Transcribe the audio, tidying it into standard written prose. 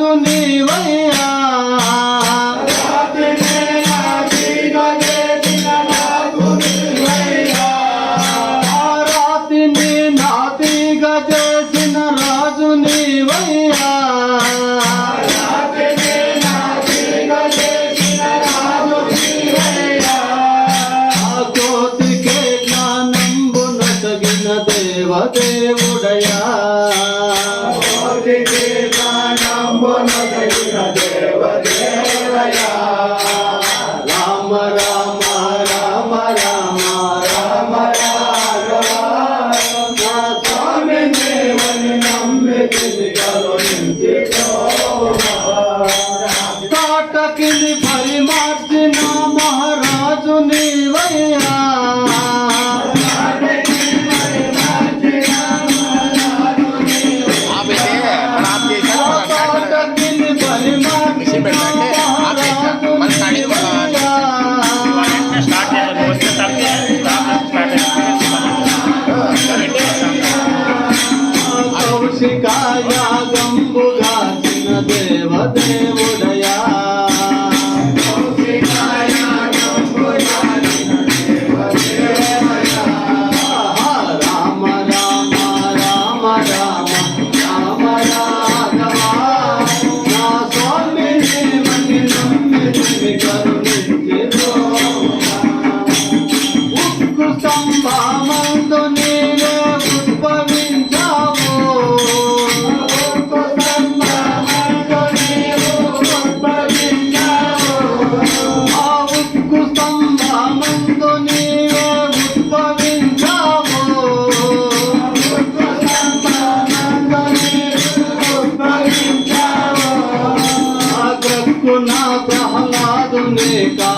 రాజు నీవయ్యా రాతిని నాతిగా చేసిన రాజు నీవయ్యా కోతికే జ్ఞానంబున తగిన దేవదేవుడయా రామ రామ రామ రామ రామ నా స్వామి దేవని నమ్మితిని కాటకిని పరిమార్చిన మహారాజు నీవయ్యా కౌశికాయాగంబుగాచిన దేవదేవుడయా రామ రామ రామ రామ రామ రాఘవ నా స్వామి దేవని నమ్మితిని కరుణించెదో ఉక్కు స్తంభమందు నీవే ఉద్భవించావు ఆ ఉక్కు స్తంభమందు నీవే ఉద్భవించావు ఆ గ్రక్కున ప్రహ్లాదుని కా